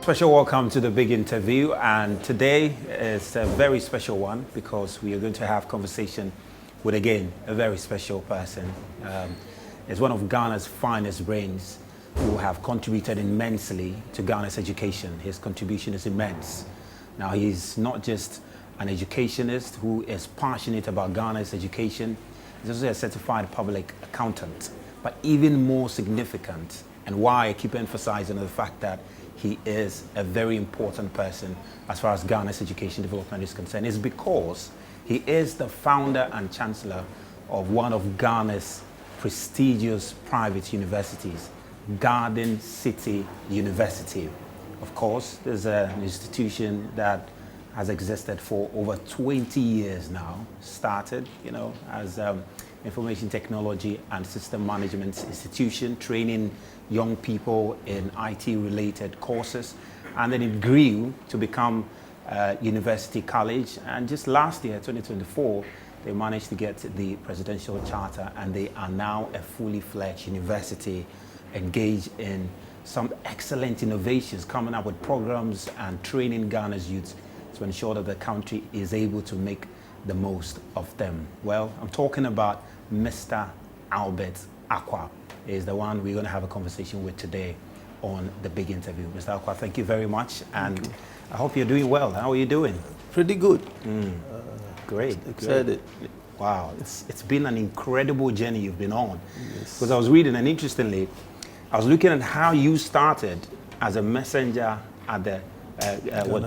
Special welcome to the big interview, and today is a very special one because we are going to have conversation with, again, a very special person. It's one of Ghana's finest brains who have contributed immensely to Ghana's education. His contribution is immense. Now, he's not just an educationist who is passionate about Ghana's education, he's also a certified public accountant. But even more significant, and why I keep emphasizing the fact that he is a very important person as far as Ghana's education development is concerned, is because he is the founder and chancellor of one of Ghana's prestigious private universities, Garden City University. Of course, there's an institution that has existed for over 20 years now, started, as information technology and system management institution, training young people in IT-related courses, and then it grew to become University College. And just last year, 2024, they managed to get the presidential charter, and they are now a fully fledged university engaged in some excellent innovations, coming up with programs and training Ghana's youth to ensure that the country is able to make the most of them. Well, I'm talking about Mr. Albert Acquah. Is the one we're going to have a conversation with today on the big interview. Mr. Acquah, thank you very much, and I hope you're doing well. How are you doing? Pretty good. Great. Excited. Great. Wow, it's been an incredible journey you've been on. Yes. Because I was reading, and interestingly, I was looking at how you started as a messenger at the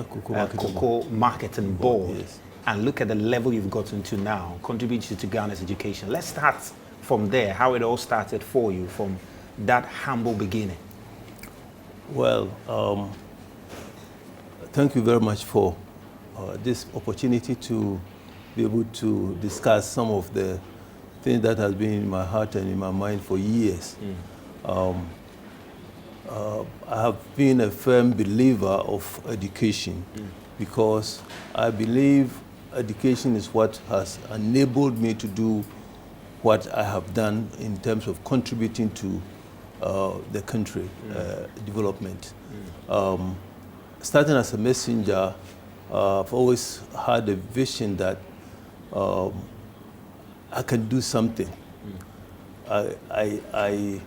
Cocoa Marketing Board, yes. And look at the level you've gotten to now, contributing to Ghana's education. Let's start from there, how it all started for you, from that humble beginning. Well, thank you very much for this opportunity to be able to discuss some of the things that has been in my heart and in my mind for years. I have been a firm believer of education because I believe education is what has enabled me to do what I have done in terms of contributing to the country development. Starting as a messenger, I've always had a vision that I can do something. I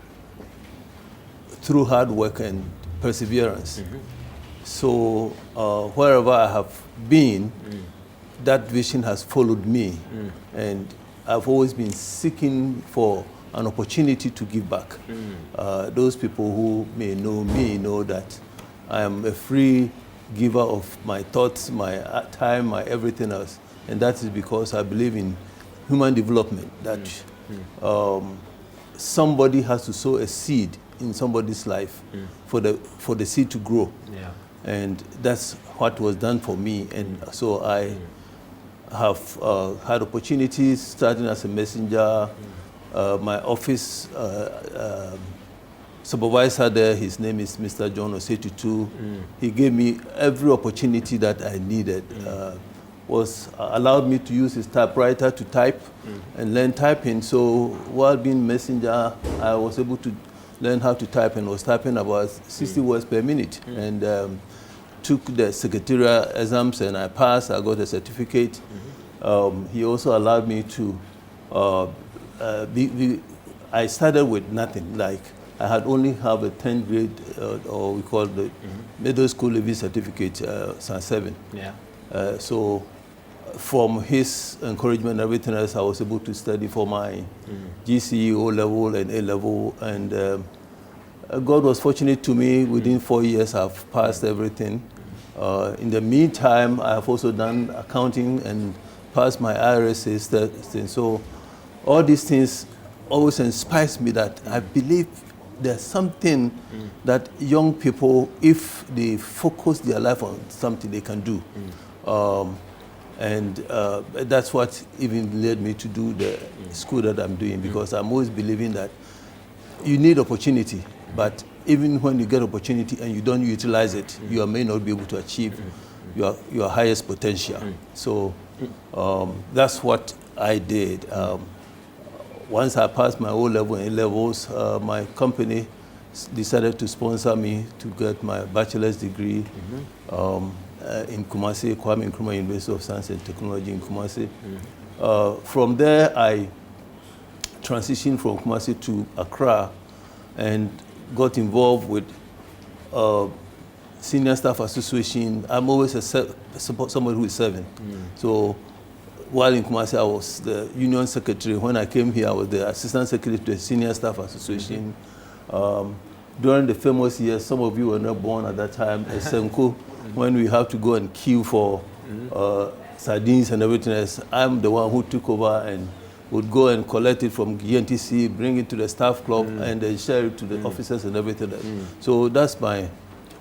through hard work and perseverance. So wherever I have been, that vision has followed me, and I've always been seeking for an opportunity to give back. Those people who may know me know that I am a free giver of my thoughts, my time, my everything else. And that is because I believe in human development, that somebody has to sow a seed in somebody's life for the seed to grow. Yeah. And that's what was done for me. And so I have had opportunities starting as a messenger. My office supervisor there, his name is Mr. John Osetutu. He gave me every opportunity that I needed. Allowed me to use his typewriter to type and learn typing. So while being messenger, I was able to learn how to type, and was typing about 60 words per minute. And took the secretarial exams, and I passed. I got a certificate. He also allowed me to I started with nothing. Like, I had only have a 10th grade, or we call the middle school leaving certificate, San 7. Yeah. So from his encouragement and everything else, I was able to study for my GCE, O level, and A level. And God was fortunate to me. Within 4 years, I've passed everything. In the meantime, I have also done accounting and passed my IRS thing. So all these things always inspires me that I believe there's something that young people, if they focus their life on something, they can do. And that's what even led me to do the school that I'm doing, because I'm always believing that you need opportunity, but even when you get opportunity and you don't utilize it, you may not be able to achieve your highest potential. So that's what I did. Once I passed my O level and A levels, my company decided to sponsor me to get my bachelor's degree in Kumasi, Kwame Nkrumah University of Science and Technology in Kumasi. From there, I transitioned from Kumasi to Accra and got involved with Senior Staff Association. I'm always somebody who is serving. So while in Kumasi, I was the union secretary. When I came here, I was the assistant secretary to the Senior Staff Association. During the famous years, some of you were not born at that time, Senko, when we have to go and queue for sardines and everything else, I'm the one who took over and would go and collect it from GNTC, bring it to the staff club, and then share it to the officers and everything else. So that's my...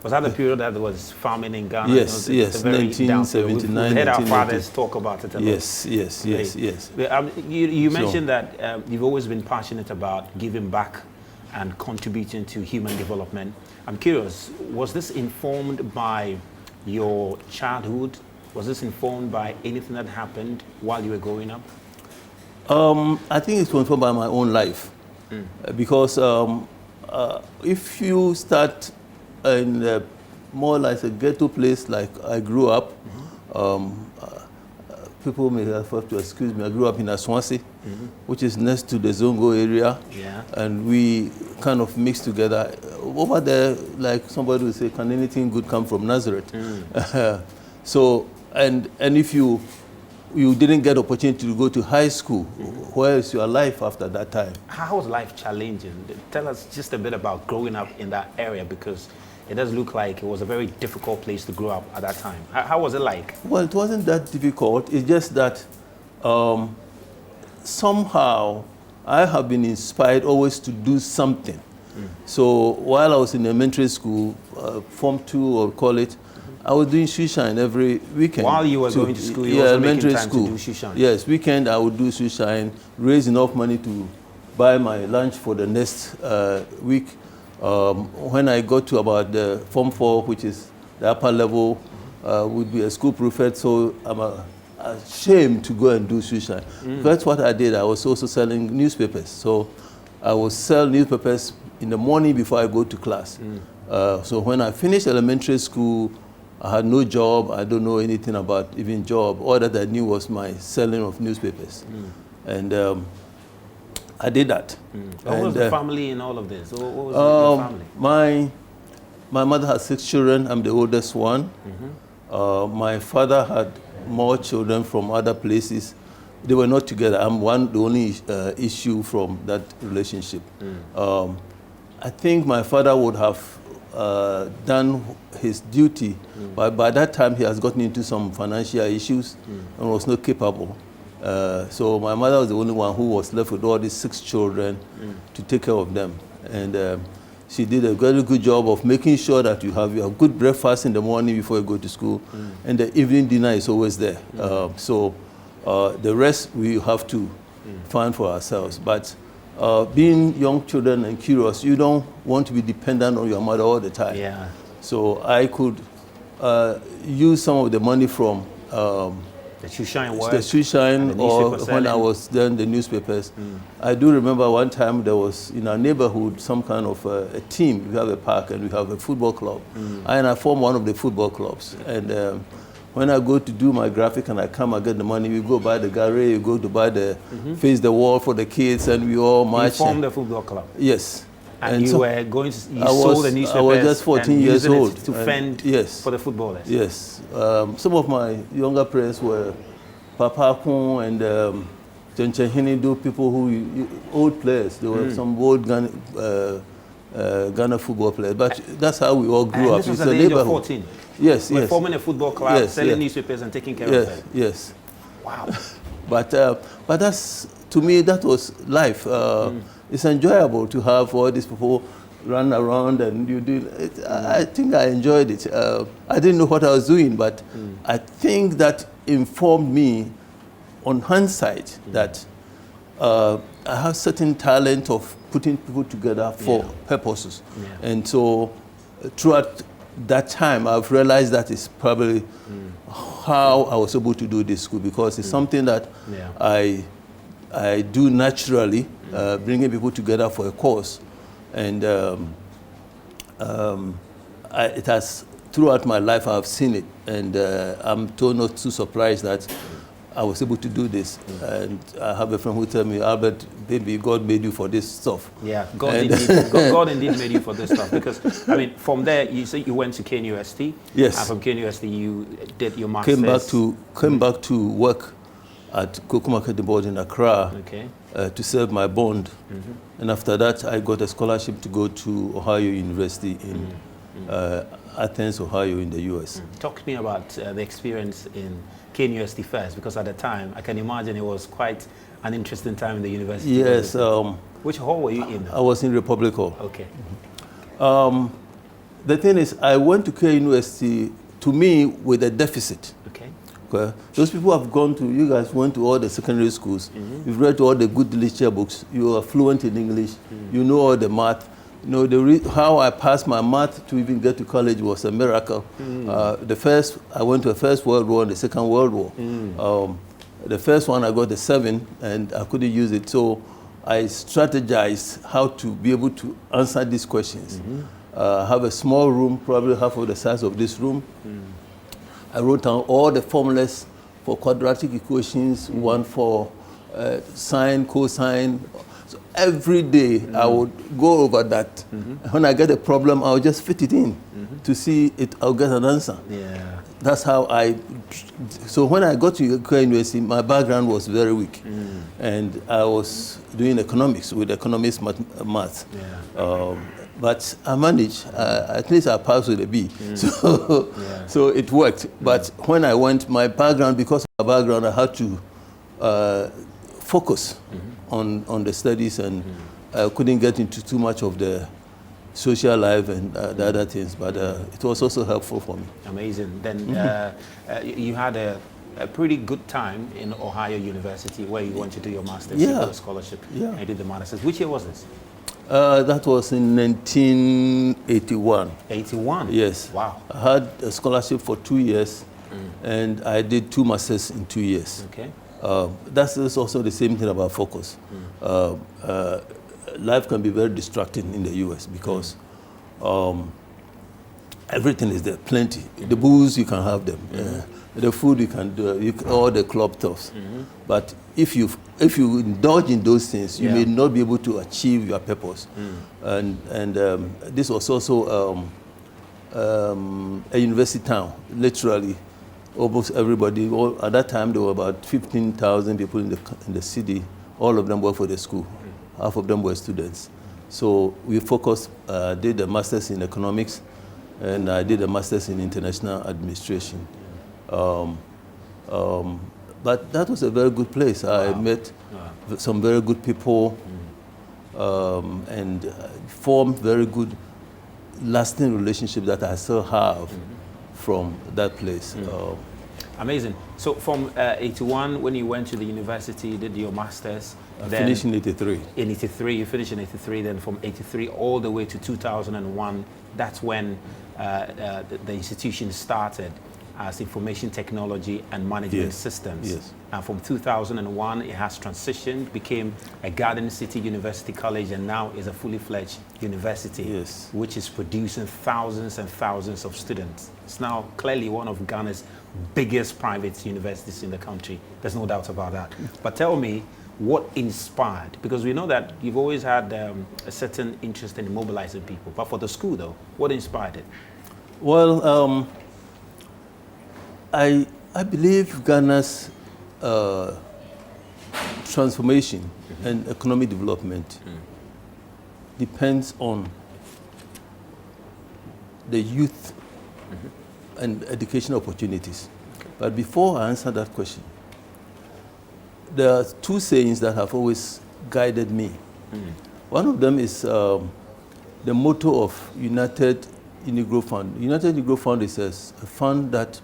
Was that the period that there was famine in Ghana? Yes, yes, 1979. We've heard our fathers talk about it a lot. Yes. You mentioned that you've always been passionate about giving back and contributing to human development. I'm curious, was this informed by your childhood? Was this informed by anything that happened while you were growing up? I think it's informed by my own life. Because if you start in more like a ghetto place like I grew up, people may have to excuse me, I grew up in Swansea, which is next to the Zongo area, and we kind of mixed together. Over there, like somebody would say, can anything good come from Nazareth? So, and if you didn't get opportunity to go to high school, where is your life after that time? How was life challenging? Tell us just a bit about growing up in that area, because it does look like it was a very difficult place to grow up at that time. How was it like? Well, it wasn't that difficult. It's just that somehow I have been inspired always to do something. So while I was in elementary school, Form 2 or call it, I was doing shoeshine every weekend. While you were going to school, you were making time to do shoeshine? Yes, weekend I would do shoeshine, raise enough money to buy my lunch for the next week. When I got to about the Form 4, which is the upper level, would be a school prefect, so I'm ashamed to go and do shoeshine. That's what I did. I was also selling newspapers. So I would sell newspapers in the morning before I go to class. So when I finished elementary school, I had no job. I don't know anything about even job. All that I knew was my selling of newspapers. And I did that. What was the family in all of this? What was your family? My mother had 6 children. I'm the oldest one. My father had more children from other places. They were not together. I'm the only issue from that relationship. I think my father would have done his duty, but by that time he has gotten into some financial issues and was not capable. So my mother was the only one who was left with all these 6 children to take care of them. And she did a very good job of making sure that you have your good breakfast in the morning before you go to school, and the evening dinner is always there. So the rest we have to find for ourselves. But being young children and curious, you don't want to be dependent on your mother all the time. So I could use some of the money from the shoeshine work, the shoeshine, or when I was then the newspapers. I do remember one time there was in our neighborhood some kind of a team. We have a park and we have a football club. And I formed one of the football clubs. And when I go to do my graphic and I come, I get the money, we go buy the gallery, we go to buy the face the wall for the kids, and we all march. You formed the football club? Yes. And you were going to, sold the newspapers. I was just 14 years old. To fend for the footballers? Yes. Some of my younger players were Papa Kun and Chenchen Hinidu, people who, old players. There were some old Ghana football players. But that's how we all grew up. This was at the age of 14? Yes, yes. Forming a football club, selling newspapers and taking care of them? Yes. Wow. But that's, to me, that was life. It's enjoyable to have all these people run around and you do it. I think I enjoyed it. I didn't know what I was doing, but I think that informed me on hindsight that I have certain talent of putting people together for purposes. And so throughout that time, I've realized that is probably how I was able to do this school, because it's something that I do naturally, bringing people together for a course. And it has, throughout my life, I've seen it, and I'm not too surprised that I was able to do this. And I have a friend who tell me, Albert, baby, God made you for this stuff. Yeah, God indeed made you for this stuff. Because, I mean, from there, you say you went to KNUST. Yes. And from KNUST, you did your master's. Came back to work at Cocoa Market Board in Accra, okay, to serve my bond. And after that, I got a scholarship to go to Ohio University in Athens, Ohio, in the U.S. Talk to me about the experience in KNUST first, because at the time, I can imagine it was quite an interesting time in the university. Yes. Which hall were you in? I was in Republic Hall. Okay. The thing is, I went to KNUST, to me, with a deficit. Okay. Okay. Those people have gone to, you guys went to all the secondary schools. You've read all the good literature books. You are fluent in English. You know all the math. You know, how I passed my math to even get to college was a miracle. I went to the First World War and the Second World War. The first one I got a 7 and I couldn't use it. So I strategized how to be able to answer these questions. I have a small room, probably half of the size of this room. I wrote down all the formulas for quadratic equations, one for sine, cosine. So every day I would go over that. When I get a problem, I'll just fit it in to see it. I'll get an answer. Yeah. That's how so when I got to University, my background was very weak. And I was doing economics with economics math. Yeah. But I managed, at least I passed with a B. So it worked. But when I went, my background, because of my background, I had to focus on the studies, and I couldn't get into too much of the social life and the other things, but it was also helpful for me. Amazing. Then you had a pretty good time in Ohio University, where you went to do your master's, you got a scholarship, and you did the master's. Which year was this? That was in 1981. 81? Yes. Wow. I had a scholarship for 2 years, and I did 2 masters in 2 years. Okay. That's also the same thing about focus. Life can be very distracting in the U.S. because everything is there, plenty. The booze, you can have them. The food, you can do, all the club stuffs. But if you indulge in those things, you may not be able to achieve your purpose. And this was also a university town, literally. Almost everybody, at that time there were about 15,000 people in the city. All of them worked for the school. Half of them were students. So we focused, did a master's in economics, and I did a master's in international administration. But that was a very good place. I met some very good people, and formed very good, lasting relationships that I still have from that place. Amazing. So from 81, when you went to the university, you did your master's. I finished in 83. In 83, you finished in 83. Then from 83 all the way to 2001, that's when the institution started as Information Technology and Management Systems. Yes. And from 2001, it has transitioned, became a Garden City University College, and now is a fully fledged university, which is producing thousands and thousands of students. It's now clearly one of Ghana's biggest private universities in the country. There's no doubt about that. But tell me, what inspired? Because we know that you've always had a certain interest in mobilizing people. But for the school, though, what inspired it? Well, I believe Ghana's transformation and economic development depends on the youth and education opportunities. But before I answer that question, there are 2 sayings that have always guided me. One of them is the motto of United Negro Fund. United Negro Fund is a fund that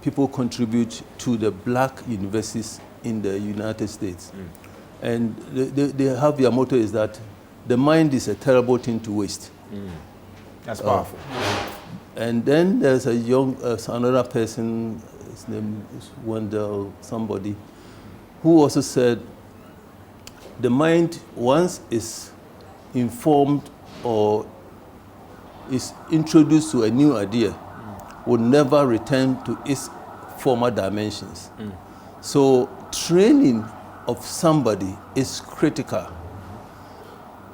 people contribute to the black universities in the United States. And they have their motto is that the mind is a terrible thing to waste. That's powerful. And then there's another person, his name is Wendell somebody, who also said, the mind, once is informed or is introduced to a new idea will never return to its former dimensions. So training of somebody is critical.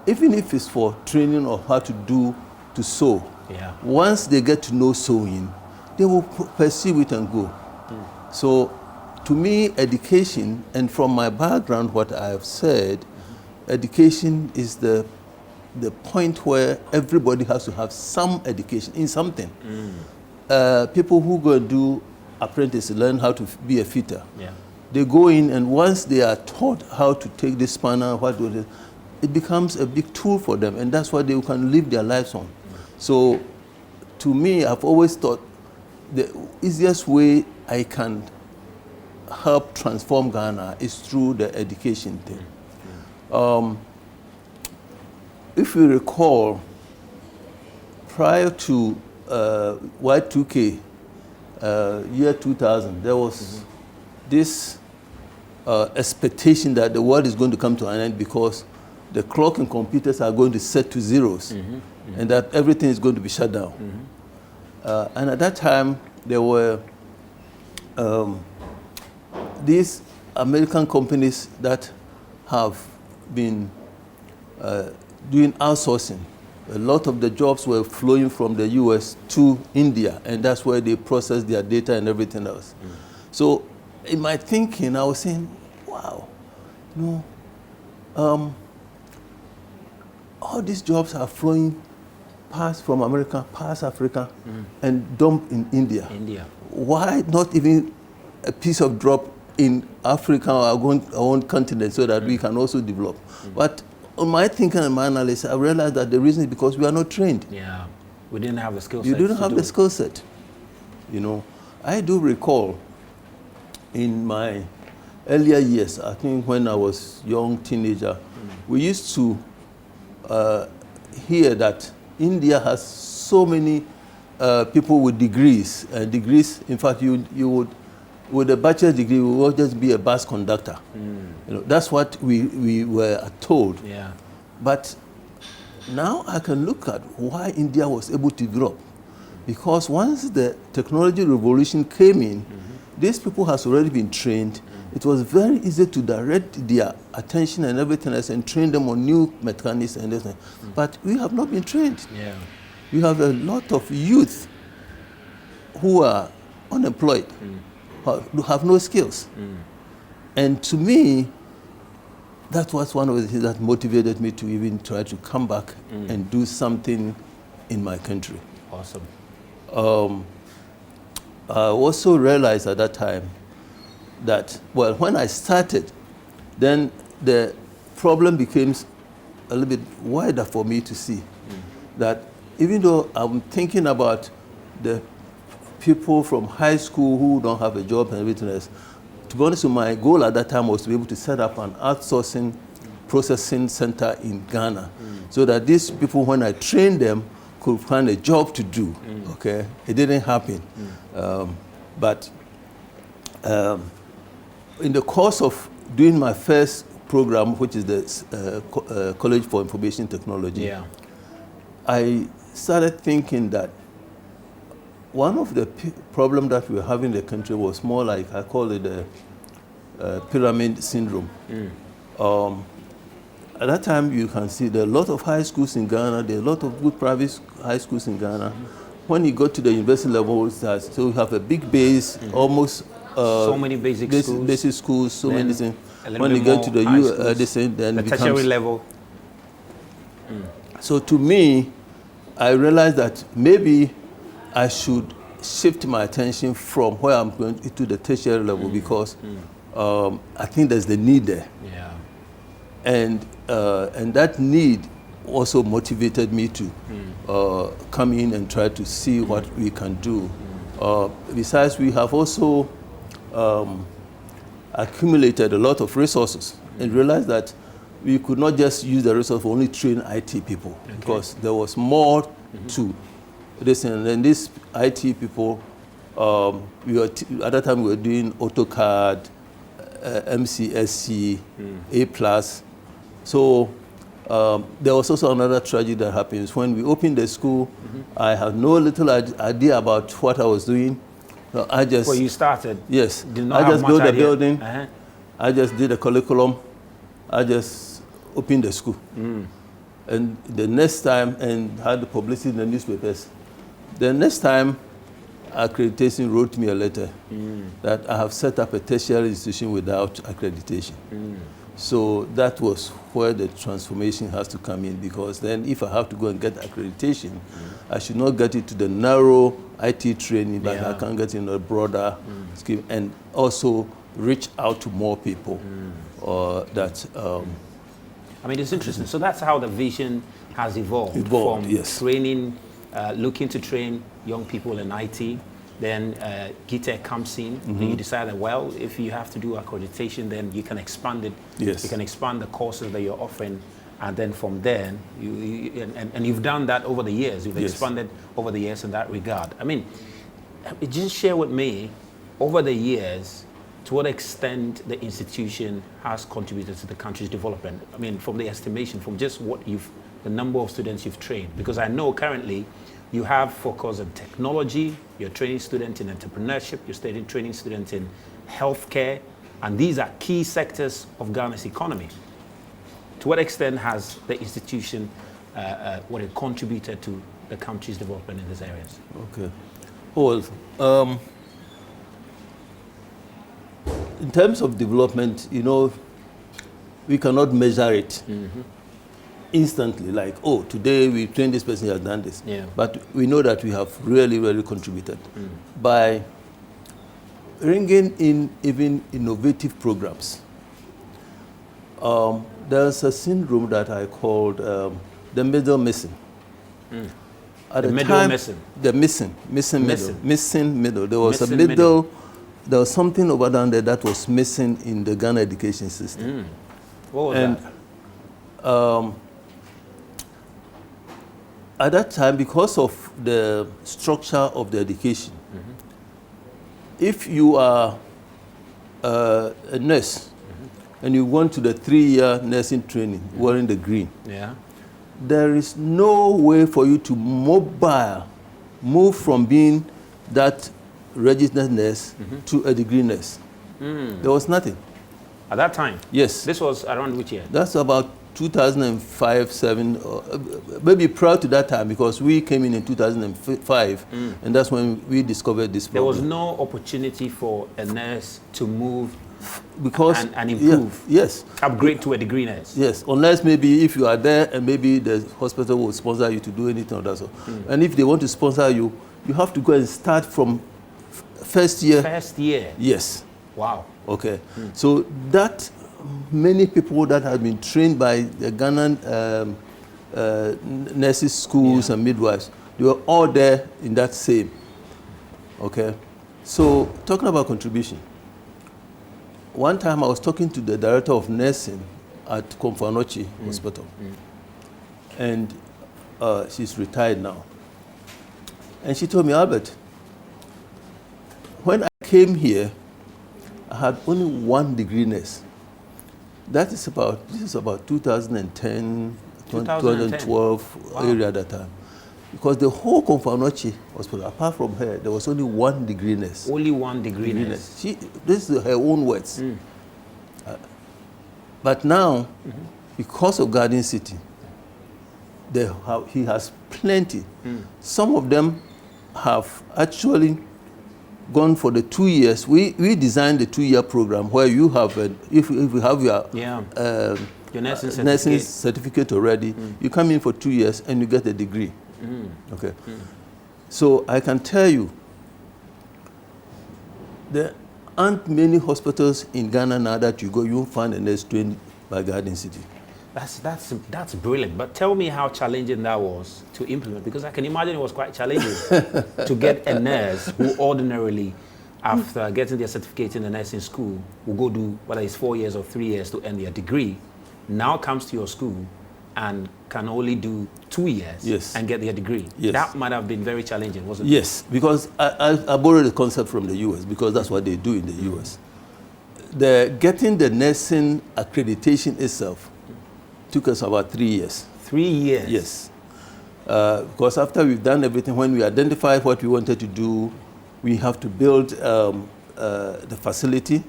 Even if it's for training of how to sew. Yeah. Once they get to know sewing, they will pursue it and go. So to me, education, and from my background, what I have said, education is the point where everybody has to have some education in something. People who go and do apprentice learn how to be a fitter. Yeah. They go in, and once they are taught how to take this spanner, it becomes a big tool for them, and that's what they can live their lives on. So to me, I've always thought the easiest way I can help transform Ghana is through the education thing. If you recall, prior to Y2K, year 2000, there was this expectation that the world is going to come to an end because the clock and computers are going to set to zeros, and that everything is going to be shut down. And at that time, there were these American companies that have been doing outsourcing. A lot of the jobs were flowing from the US to India, and that's where they process their data and everything else. So in my thinking, I was saying, wow, all these jobs are flowing past from America, past Africa, and dumped in India. Why not even a piece of drop in Africa or our own continent so that we can also develop? But on my thinking and my analysis, I realized that the reason is because we are not trained. Yeah, we didn't have the skill set. You didn't have the skill set. I do recall in my earlier years, I think when I was young teenager, we used to hear that India has so many people with degrees. Degrees, in fact, you would, with a bachelor's degree, you would just be a bus conductor. That's what we were told. Yeah. But now I can look at why India was able to develop. Because once the technology revolution came in, these people has already been trained. It was very easy to direct their attention and everything else and train them on new mechanics and everything. But we have not been trained. Yeah. We have a lot of youth who are unemployed, who have no skills. And to me, that was one of the things that motivated me to even try to come back and do something in my country. Awesome. I also realized at that time that, well, when I started, then the problem became a little bit wider for me to see. That even though I'm thinking about the people from high school who don't have a job and everything else, to be honest, my goal at that time was to be able to set up an outsourcing processing center in Ghana, so that these people, when I trained them, could find a job to do. Okay, it didn't happen, but in the course of doing my first program, which is the College for Information Technology, I started thinking that one of the problems that we were having in the country was more like, I call it the pyramid syndrome. At that time, you can see there are a lot of high schools in Ghana, there are a lot of good private high schools in Ghana. When you go to the university level, so you have a big base, almost so many basic schools, so many things. When you get to the then the tertiary level. So to me, I realized that maybe I should shift my attention from where I'm going to the tertiary level, because I think there's the need there. Yeah. And that need also motivated me to come in and try to see what we can do. Besides, we have also accumulated a lot of resources and realized that we could not just use the resource for only train IT people, because there was more to this. And then these IT people, at that time we were doing AutoCAD, MCSC, A+. So There was also another tragedy that happens. When we opened the school, I had no little idea about what I was doing. So I just... Well, you started? Yes. Did not I have just much built the idea. building. I just did a curriculum. I just opened the school. And the next time, and had the publicity in the newspapers. The next time, accreditation wrote me a letter that I have set up a tertiary institution without accreditation. So that was where the transformation has to come in, because then if I have to go and get accreditation, I should not get it to the narrow IT training, but I can get in a broader scheme and also reach out to more people. I mean, it's interesting. So that's how the vision has evolved from training, looking to train young people in IT. Then GTEC comes in, and you decide that, well, if you have to do accreditation, then you can expand it. You can expand the courses that you're offering. And then from there, and you've done that over the years. You've expanded over the years in that regard. I mean, just share with me, over the years, to what extent the institution has contributed to the country's development. I mean, from the estimation, from just the number of students you've trained. Because I know currently, you have focus on technology, you're training students in entrepreneurship, you're training students in healthcare, and these are key sectors of Ghana's economy. To what extent has the institution contributed to the country's development in these areas? Okay. Well, in terms of development, we cannot measure it instantly, like, oh, today we trained this person, he has done this. But we know that we have really, really contributed by bringing in even innovative programs. There's a syndrome that I called the middle missing. At the middle missing? The missing middle. There was a middle. There was something over down there that was missing in the Ghana education system. What was that? At that time, because of the structure of the education, if you are a nurse and you went to the 3-year nursing training wearing the green, there is no way for you to move from being that registered nurse to a degree nurse. There was nothing. At that time? Yes. This was around which year? That's about 2005, 7, maybe prior to that time, because we came in 2005, and that's when we discovered this problem. There was no opportunity for a nurse to move because and improve, upgrade to a degree nurse. Yes, unless maybe if you are there and maybe the hospital will sponsor you to do anything of that sort. And if they want to sponsor you, you have to go and start from first year. First year? Yes. Wow. Okay. So that many people that have been trained by the Ghanaian nurses schools and midwives, they were all there in that same. Okay. So talking about contribution, one time I was talking to the director of nursing at Komfanochi Hospital, and she's retired now. And she told me, Albert, when I came here, I had only 1 degree nurse. This is about 2010, 2012 area at that time. Because the whole Komfanochi Hospital, apart from her, there was only 1 degree nurse. Only 1 degree nurse. This is her own words. But now, because of Garden City, he has plenty. Some of them have actually gone for the 2 years. We designed the 2-year program where you have, if you have your nursing certificate already, you come in for 2 years and you get a degree. Okay. So I can tell you, there aren't many hospitals in Ghana now that you go, you'll find a nurse trained by Garden City. That's brilliant. But tell me how challenging that was to implement, because I can imagine it was quite challenging to get a nurse who ordinarily, after getting their certificate in the nursing school, will go do whether it's 4 years or 3 years to earn their degree, now comes to your school and can only do 2 years and get their degree. That might have been very challenging, wasn't it? Yes, because I borrowed the concept from the US, because that's what they do in the US. Getting the nursing accreditation itself took us about 3 years. 3 years? Yes. Because after we've done everything, when we identify what we wanted to do, we have to build the facility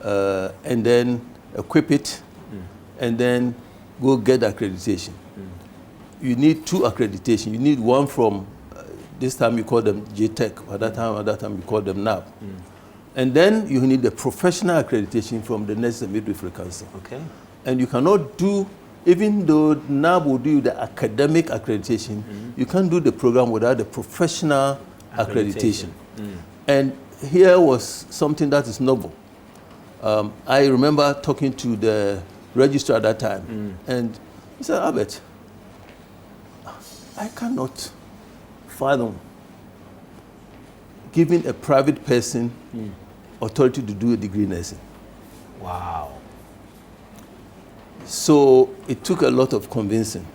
and then equip it and then go get accreditation. You need 2 accreditation. You need one from, this time you call them JTech, at that time you call them NAB. And then you need the professional accreditation from the Nurses and Midwifery Council. Okay. And you cannot do, even though NAB will do the academic accreditation, you can't do the program without the professional accreditation. And here was something that is novel. I remember talking to the registrar at that time, and he said, Albert, I cannot fathom giving a private person authority to do a degree in nursing. Wow. So it took a lot of convincing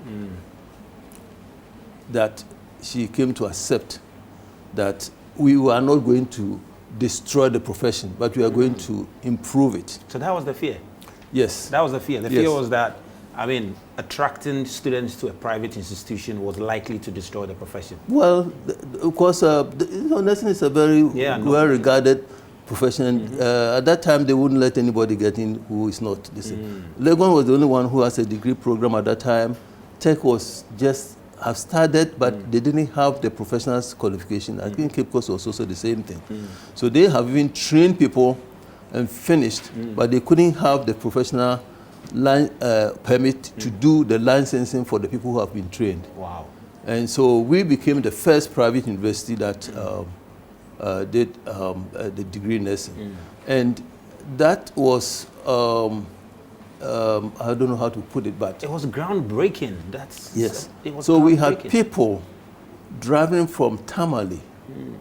that she came to accept that we were not going to destroy the profession, but we are going to improve it. So that was the fear? Yes. That was the fear. The fear was that, I mean, attracting students to a private institution was likely to destroy the profession. Well, of course, nursing is a very well-regarded profession. At that time, they wouldn't let anybody get in who is not the same. Legon was the only one who has a degree program at that time. Tech was just have started, but they didn't have the professional's qualification. I think Cape Coast was also the same thing. So they have even trained people and finished, but they couldn't have the professional permit to do the licensing for the people who have been trained. Wow. And so we became the first private university that did the degree in nursing. And that was, I don't know how to put it, but it was groundbreaking. Yes. It was so we had people driving from Tamale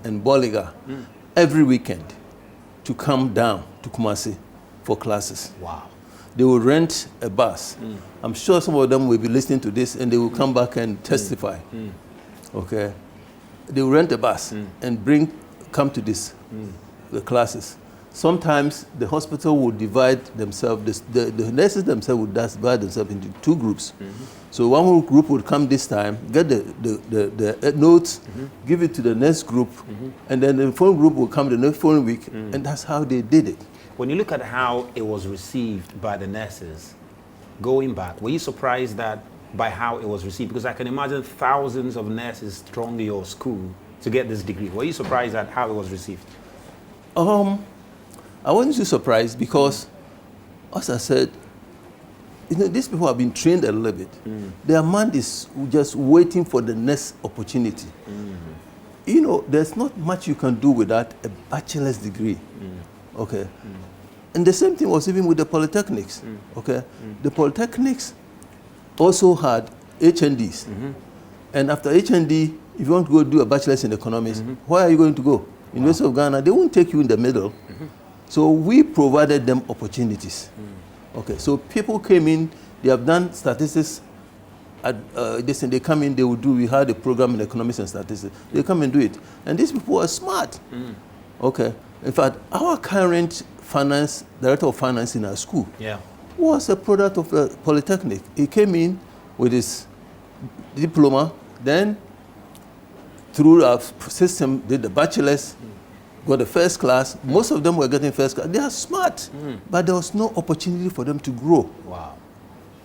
and Boliga every weekend to come down to Kumasi for classes. Wow. They will rent a bus. I'm sure some of them will be listening to this and they will come back and testify. Okay. They will rent a bus and come to the classes. Sometimes the hospital would divide themselves, the nurses themselves would divide themselves into 2 groups. So one group would come this time, get the notes, give it to the next group, and then the following group will come the next following week, and that's how they did it. When you look at how it was received by the nurses, going back, were you surprised by how it was received? Because I can imagine thousands of nurses thronged your school to get this degree. Were you surprised at how it was received? I wasn't too surprised because, as I said, these people have been trained a little bit. Their mind is just waiting for the next opportunity. There's not much you can do without a bachelor's degree. Okay. And the same thing was even with the polytechnics. Okay. The polytechnics also had HNDs. And after HND, if you want to go do a bachelor's in economics, where are you going to go? University of Ghana, they won't take you in the middle. So we provided them opportunities. Okay, so people came in, they have done statistics. They come in, we had a program in economics and statistics. They come and do it. And these people are smart. Okay. In fact, our current director of finance in our school was a product of a polytechnic. He came in with his diploma, then through our system did the bachelor's, got the first class. Most of them were getting first class. They are smart, but there was no opportunity for them to grow. Wow.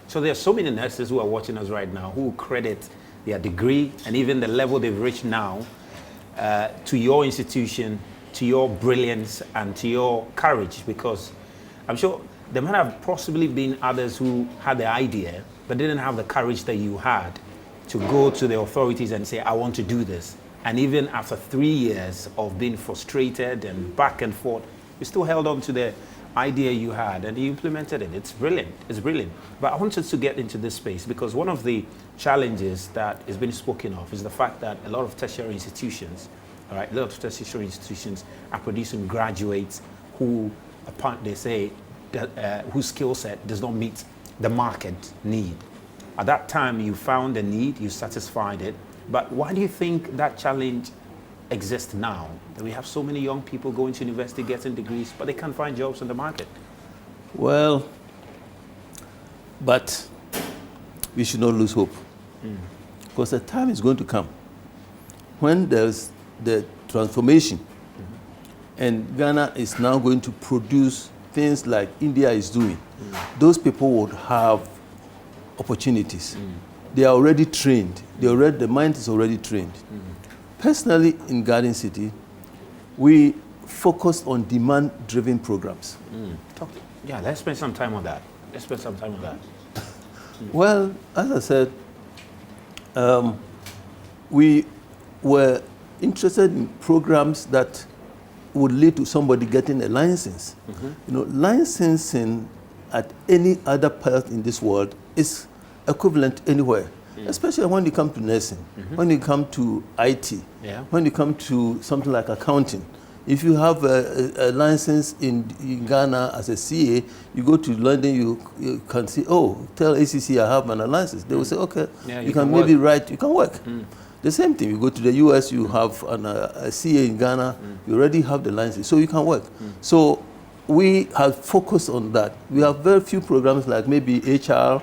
So there are so many nurses who are watching us right now who credit their degree and even the level they've reached now to your institution, to your brilliance and to your courage, because I'm sure there might have possibly been others who had the idea but didn't have the courage that you had to go to the authorities and say, I want to do this. And even after 3 years of being frustrated and back and forth, you still held on to the idea you had and you implemented it. It's brilliant. It's brilliant. But I wanted to get into this space because one of the challenges that is being spoken of is the fact that a lot of tertiary institutions, all right, a lot of tertiary institutions are producing graduates who, they say, whose skill set does not meet the market need. At that time, you found a need, you satisfied it. But why do you think that challenge exists now? That we have so many young people going to university, getting degrees, but they can't find jobs in the market. Well, but we should not lose hope. Because the time is going to come when there's the transformation, and Ghana is now going to produce things like India is doing. Those people would have opportunities. They are already trained. The mind is already trained. Personally, in Garden City, we focus on demand-driven programs. Yeah, let's spend some time on that. Well, as I said, we were interested in programs that would lead to somebody getting a license. You know, licensing at any other part in this world is equivalent anywhere, especially when you come to nursing, when you come to IT, when you come to something like accounting. If you have a license in Ghana as a CA, you go to London, you can see, oh, tell ACC I have a license. They will say, okay, you can maybe write, you can work. The same thing, you go to the US, you have a CA in Ghana, you already have the license, so you can work. So we have focused on that. We have very few programs like maybe HR,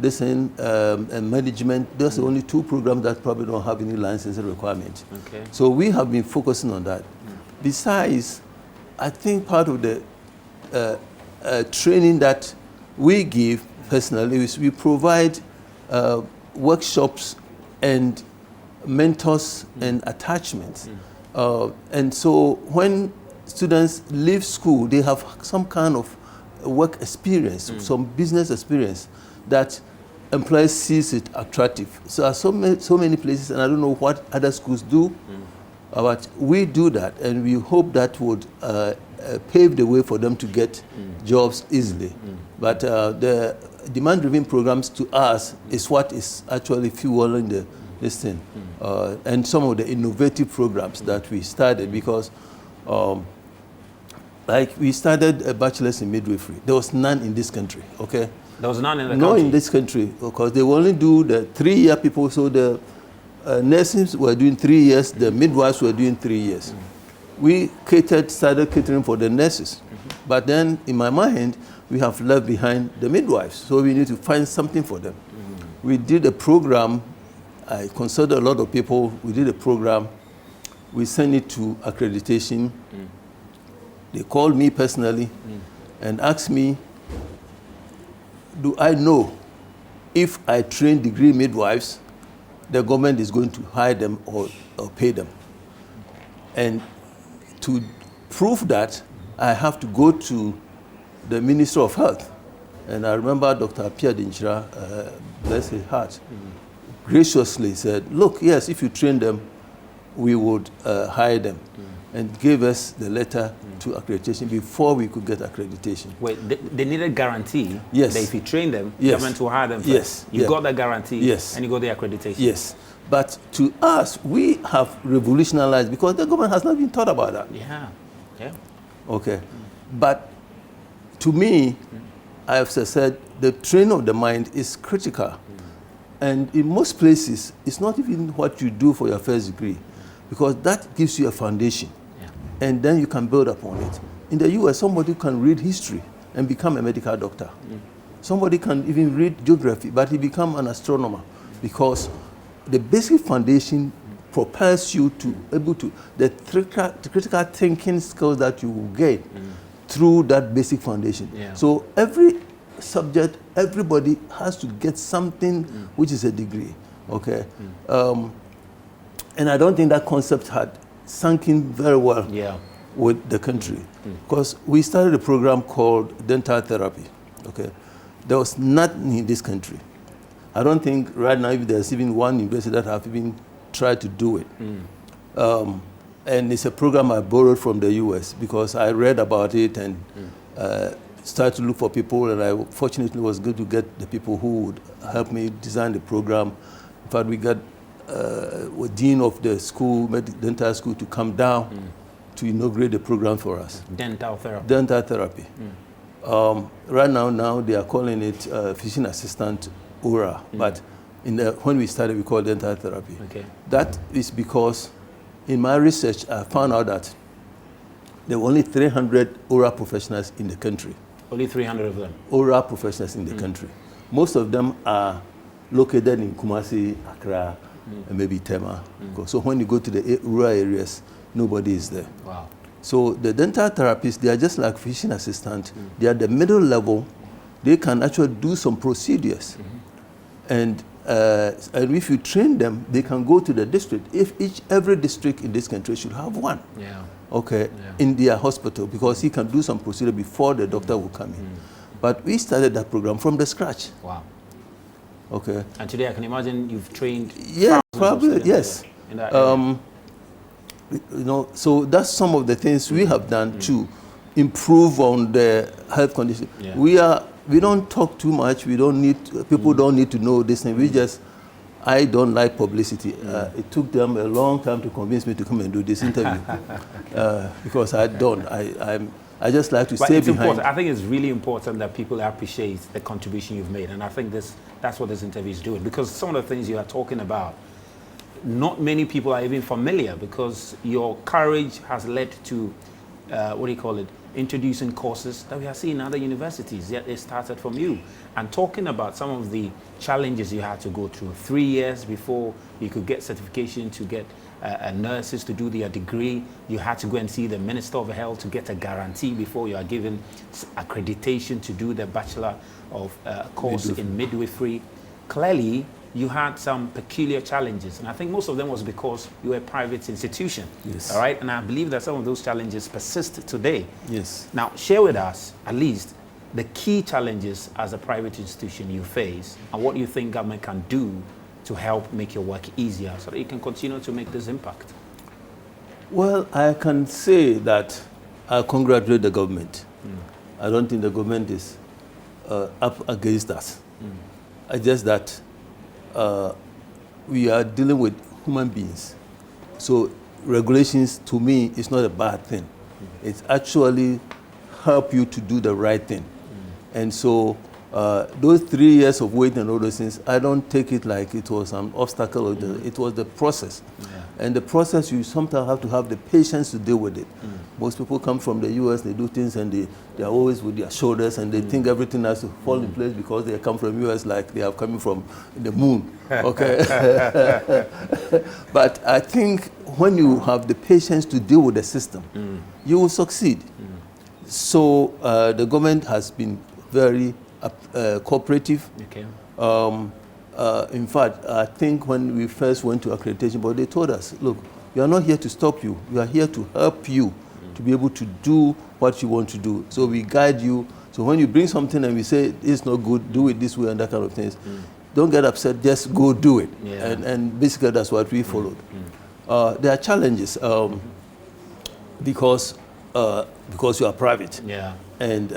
and management. There's only 2 programs that probably don't have any licensing requirement. Okay. So we have been focusing on that. Besides, I think part of the training that we give personally is we provide workshops and mentors and attachments. And so when students leave school, they have some kind of work experience, some business experience that employers sees it attractive. So there are so many places, and I don't know what other schools do, but we do that, and we hope that would pave the way for them to get jobs easily. But the demand-driven programs to us is what is actually fueling this thing. And some of the innovative programs that we started, because like we started a bachelor's in midwifery. There was none in this country, okay? There was none in the country? No, in this country, because they only do the 3-year people, so the nurses were doing 3 years, the midwives were doing 3 years. We started catering for the nurses. But then, in my mind, we have left behind the midwives, so we need to find something for them. We did a program, I consulted a lot of people, we did a program, we sent it to accreditation. They called me personally and asked me, do I know if I train degree midwives, the government is going to hire them or pay them? And to prove that, I have to go to the Minister of Health. And I remember Dr. Pierre Dinchira, bless his heart, graciously said, look, yes, if you train them, we would hire them. And gave us the letter to accreditation before we could get accreditation. Wait, they needed guarantee that if you train them, the government will hire them first. Yes. You got the guarantee, yes, and you got the accreditation. Yes. But to us, we have revolutionized, because the government has not been thought about that. Yeah. Okay. But to me, I have said, the training of the mind is critical. And in most places, it's not even what you do for your first degree, because that gives you a foundation. And then you can build upon it. In the US, somebody can read history and become a medical doctor. Somebody can even read geography, but he become an astronomer, because the basic foundation propels you to able to, the critical thinking skills that you will gain through that basic foundation. So every subject, everybody has to get something which is a degree, okay? And I don't think that concept had sunk in very well with the country, because we started a program called dental therapy, okay? There was nothing in this country. I don't think right now if there's even one university that have even tried to do it. And it's a program I borrowed from the US, because I read about it and started to look for people, and I fortunately was good to get the people who would help me design the program. In fact, we got dean of the school, dental school, to come down to inaugurate the program for us. Dental therapy. Dental therapy. Right now they are calling it physician assistant oral, but when we started, we called dental therapy. Okay. That is because in my research, I found out that there were only 300 oral professionals in the country. Only 300 of them? Oral professionals in the country. Most of them are located in Kumasi, Accra, and maybe Tema. So when you go to the rural areas, nobody is there. Wow. So the dental therapists, they are just like physician assistants. They are the middle level. They can actually do some procedures. And if you train them, they can go to the district. If every district in this country should have one. Yeah. Okay, in their hospital, because he can do some procedure before the doctor will come in. But we started that program from the scratch. Wow. Okay. And today I can imagine you've trained. Yeah, probably, yes. In that area. You know, so that's some of the things we have done to improve on the health condition. Yeah. We don't talk too much. We don't need, people don't need to know this thing. We just, I don't like publicity. It took them a long time to convince me to come and do this interview because I don't. I just like to stay it's behind. Important. I think it's really important that people appreciate the contribution you've made, and I think that's what this interview is doing, because some of the things you are talking about, not many people are even familiar, because your courage has led to, what do you call it, introducing courses that we are seeing in other universities, yet they started from you. And talking about some of the challenges you had to go through. 3 years before you could get certification to get nurses to do their degree, you had to go and see the Minister of Health to get a guarantee before you are given accreditation to do the Bachelor of course in midwifery. Clearly, you had some peculiar challenges, and I think most of them was because you were a private institution. Yes. All right, and I believe that some of those challenges persist today. Yes. Now, share with us, at least, the key challenges as a private institution you face, and what you think government can do to help make your work easier so that you can continue to make this impact. Well, I can say that I congratulate the government. I don't think the government is up against us. It's just that we are dealing with human beings. So regulations, to me, is not a bad thing. It's actually help you to do the right thing. And so those 3 years of waiting and all those things, I don't take it like it was an obstacle. It was the process. And the process, you sometimes have to have the patience to deal with it. Most people come from the US, they do things, and they are always with their shoulders, and they think everything has to fall in place because they come from US like they are coming from the moon. Okay. But I think when you have the patience to deal with the system, you will succeed. So the government has been very cooperative. Okay. In fact, I think when we first went to accreditation board, they told us, look, we are not here to stop you. We are here to help you to be able to do what you want to do. So we guide you. So when you bring something and we say, it's not good, do it this way and that kind of things, don't get upset, just go do it. And basically that's what we followed. There are challenges because you are private. And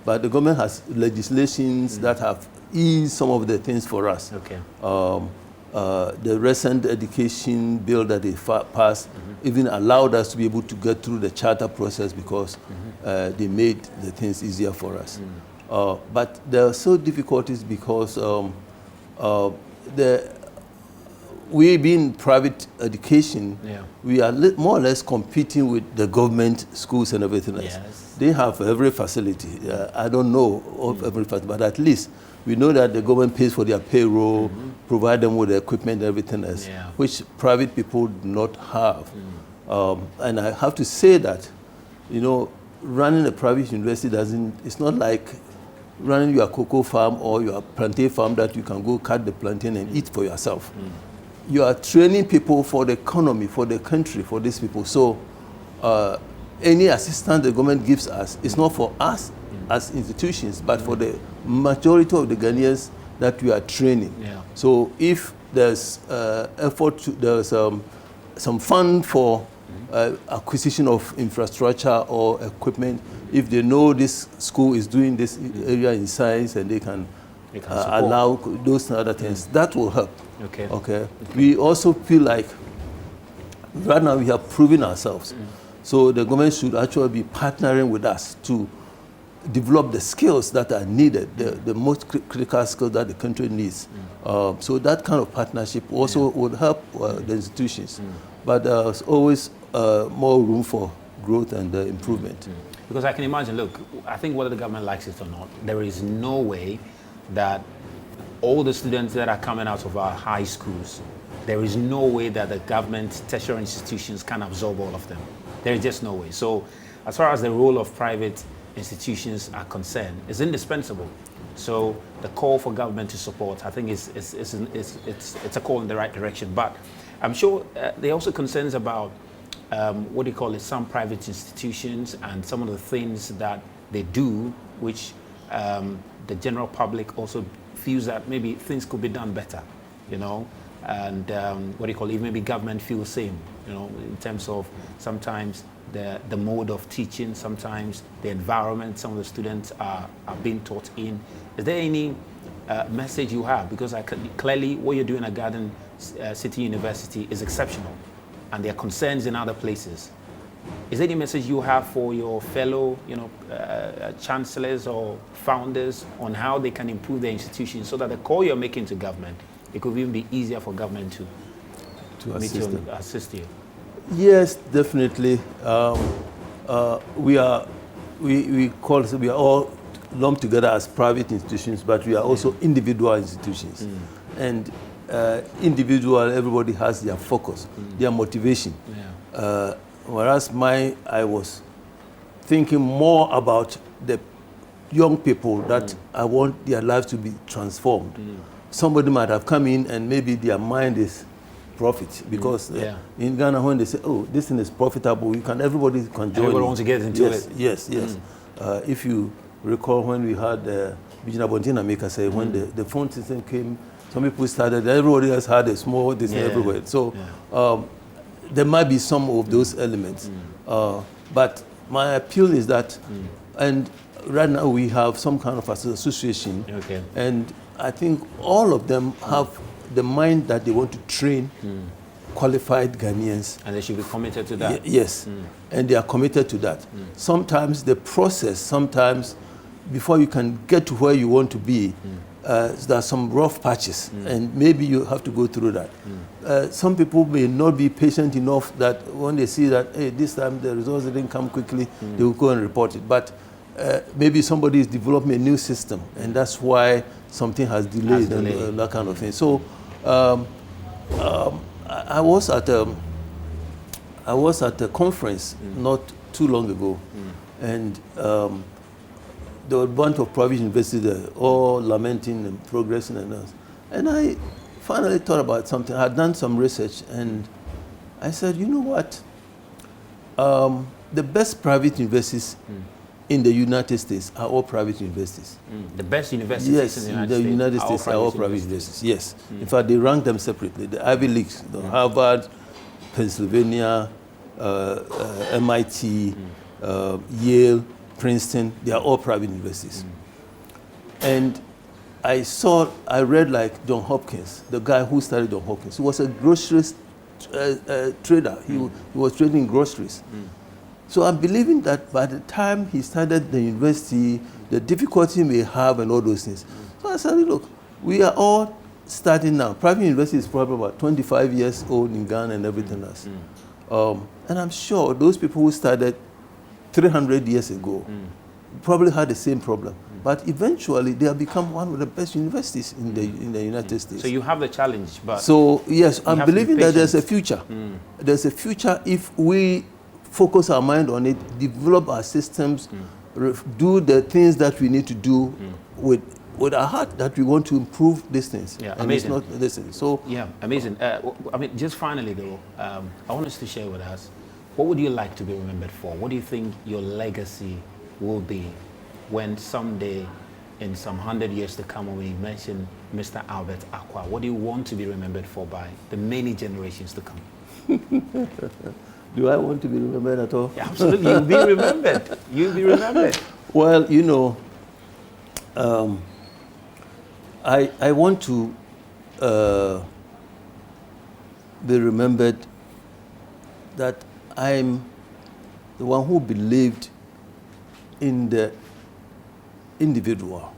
but the government has legislations that have eased some of the things for us. The recent education bill that they passed even allowed us to be able to get through the charter process because they made the things easier for us. But there are still difficulties because we being private education, we are more or less competing with the government schools and everything else. They have every facility. I don't know of every facility, but at least we know that the government pays for their payroll, provide them with the equipment and everything else, which private people do not have. And I have to say that, you know, running a private university it's not like running your cocoa farm or your plantain farm that you can go cut the plantain and eat for yourself. You are training people for the economy, for the country, for these people. So any assistance the government gives us is not for us as institutions, but for the majority of the Ghanaians that we are training. So if there's effort, there's some fund for acquisition of infrastructure or equipment, if they know this school is doing this area in science and they can allow those other things, that will help. Okay. We also feel like right now we have proven ourselves. So the government should actually be partnering with us to develop the skills that are needed, the most critical skills that the country needs. So that kind of partnership also would help the institutions. But there's always more room for growth and improvement. Because I can imagine, look, I think whether the government likes it or not, there is no way that all the students that are coming out of our high schools, there is no way that the government tertiary institutions can absorb all of them. There is just no way. So as far as the role of private institutions are concerned, it's indispensable. So the call for government to support, I think, it's a call in the right direction. But I'm sure there are also concerns about some private institutions and some of the things that they do, which the general public also feels that maybe things could be done better, and maybe government feels same, in terms of sometimes the mode of teaching, sometimes the environment some of the students are being taught in. Is there any message you have? Because clearly what you're doing at Garden City University is exceptional, and there are concerns in other places. Is there any message you have for your fellow, chancellors or founders on how they can improve their institutions so that the call you're making to government, it could even be easier for government to assist you? Yes, definitely. We are all lumped together as private institutions, but we are also individual institutions. And individual, everybody has their focus, their motivation. Whereas I was thinking more about the young people that I want their lives to be transformed. Somebody might have come in and maybe their mind is profit, because in Ghana when they say, oh, this thing is profitable, everybody can join. Everybody wants to get into it. Yes. If you recall when we had Bijina Bontina Maker say, when the phone system came, some people started, everybody else had a small this everywhere. So there might be some of those elements. But my appeal is that, and right now we have some kind of association, and I think all of them have the mind that they want to train qualified Ghanaians. And they should be committed to that. Yes, and they are committed to that. Sometimes the process, before you can get to where you want to be, there are some rough patches, and maybe you have to go through that. Some people may not be patient enough that when they see that, hey, this time the results didn't come quickly, they will go and report it. But maybe somebody is developing a new system, and that's why something has delayed. And that kind of thing. So I was at a conference not too long ago, and there were a bunch of private universities there, all lamenting and progressing and us. And I finally thought about something. I had done some research, and I said, you know what? The best private universities in the United States are all private universities. The best universities in the United States are all private universities. Yes. In fact, they rank them separately. The Ivy Leagues, Harvard, Pennsylvania, MIT, Yale, Princeton, they are all private universities. And I read like John Hopkins, the guy who started John Hopkins. He was a groceries trader. He was trading groceries. So I'm believing that by the time he started the university, the difficulty he may have and all those things. So I said, look, we are all starting now. Private university is probably about 25 years old in Ghana and everything else. And I'm sure those people who started 300 years ago probably had the same problem. But eventually, they have become one of the best universities in the United States. So you have the challenge, but... So, yes, I'm believing that there's a future. There's a future if we focus our mind on it, develop our systems, do the things that we need to do with our heart, that we want to improve these things. Yeah, and amazing. It's not this thing. So, yeah, amazing. Just finally, though, I want us to share with us, what would you like to be remembered for? What do you think your legacy will be when someday, in some 100 years to come, when we mention Mr. Albert Acquah? What do you want to be remembered for by the many generations to come? Do I want to be remembered at all? Yeah, absolutely, you'll be remembered. You'll be remembered. Well, you know, I want to be remembered that I'm the one who believed in the individual,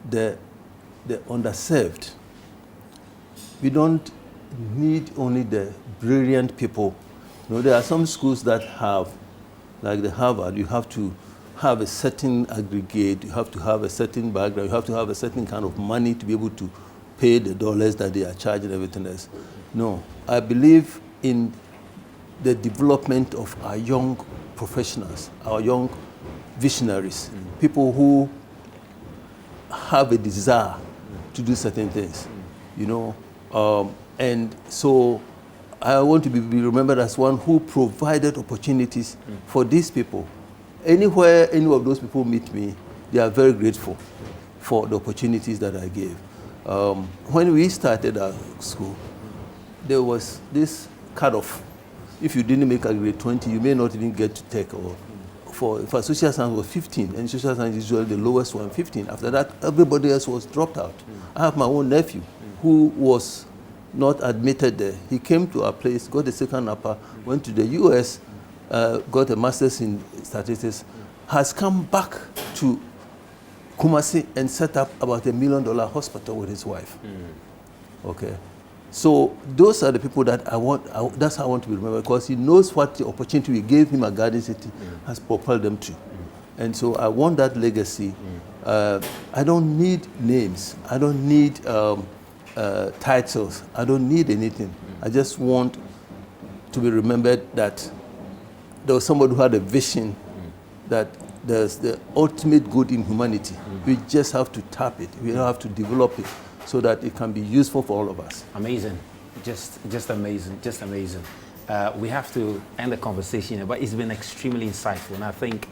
the underserved. We don't need only the brilliant people. You know, there are some schools that have, like the Harvard, you have to have a certain aggregate, you have to have a certain background, you have to have a certain kind of money to be able to pay the dollars that they are charging, everything else. No, I believe in the development of our young professionals, our young visionaries, people who have a desire to do certain things, you know. And so I want to be remembered as one who provided opportunities for these people. Anywhere any of those people meet me, they are very grateful for the opportunities that I gave. When we started our school, there was this cut-off. If you didn't make a grade 20, you may not even get to tech. Or for social science was 15, and social science is usually the lowest one, 15. After that, everybody else was dropped out. I have my own nephew who was not admitted there. He came to our place, got a second upper, went to the US, got a master's in statistics, has come back to Kumasi and set up about $1 million hospital with his wife. Okay. So those are the people that that's how I want to be remembered, because he knows what the opportunity we gave him at Garden City has propelled them to. And so I want that legacy. I don't need names. I don't need titles. I don't need anything. I just want to be remembered that there was somebody who had a vision that there's the ultimate good in humanity. We just have to tap it. We have to develop it so that it can be useful for all of us. Amazing. Just amazing. Just amazing. We have to end the conversation, but it's been extremely insightful, and I think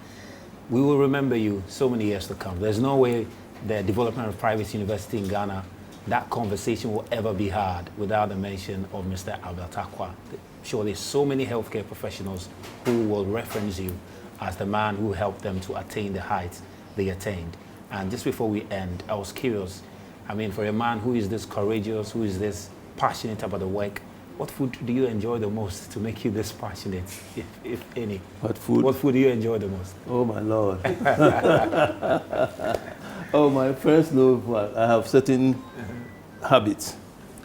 we will remember you so many years to come. There's no way the development of private university in Ghana, that conversation will ever be had without the mention of Mr. Albert Acquah. Surely so many healthcare professionals who will reference you as the man who helped them to attain the heights they attained. And just before we end, I was curious, I mean, for a man who is this courageous, who is this passionate about the work, what food do you enjoy the most to make you this passionate, if any? What food? What food do you enjoy the most? Oh, my Lord. Oh, my friends know I have certain habits.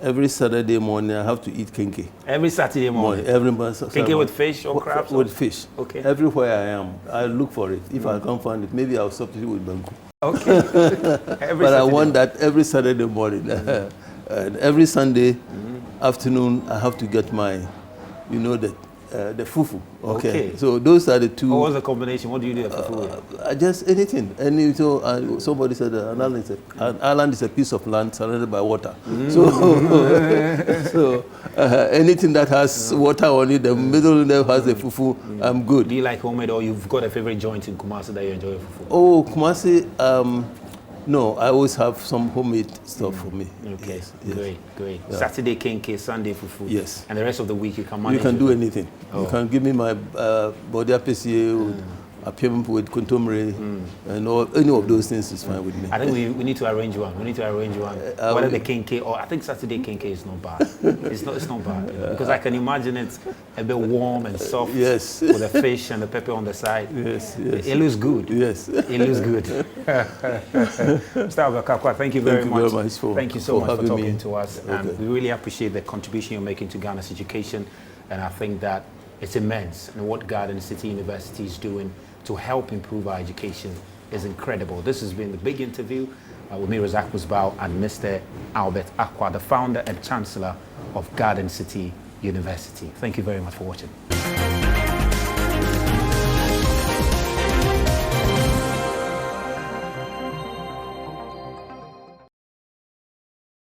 Every Saturday morning, I have to eat kenkey. Every Saturday morning? Every month. Kenkey with fish or crabs? With fish. Okay. Everywhere I am, I look for it. If I can't find it, maybe I'll substitute with banku. Okay. But I want that every Saturday morning. And every Sunday afternoon, I have to get my, you know, the fufu. Okay. So those are the two. What was the combination? What do you do for fufu? Just anything. So somebody said an island is a piece of land surrounded by water. So anything that has water on it, the middle there has the fufu, I'm good. Do you like homemade, or you've got a favorite joint in Kumasi that you enjoy fufu? Oh, Kumasi. No, I always have some homemade stuff for me. Okay, yes. Great. Yeah. Saturday kenkey, Sunday fufu. Yes. And the rest of the week you can manage. You can do anything. Oh. You can give me my body appreciate, appearance with contumely, and any of those things is fine with me. I think we need to arrange one. Whether the kenkey, or I think Saturday kenkey is not bad. It's not bad, because I can imagine it's a bit warm and soft. Yes. With the fish and the pepper on the side. Yes. It looks good. Yes. It looks good. Mr. Albert Acquah, thank you very much. Thank you so much for talking to us. Okay. And we really appreciate the contribution you're making to Ghana's education. And I think that it's immense. And what Garden City University is doing to help improve our education is incredible. This has been the big interview with me, Razak Musbao, and Mr. Albert Acquah, the founder and chancellor of Garden City University. Thank you very much for watching.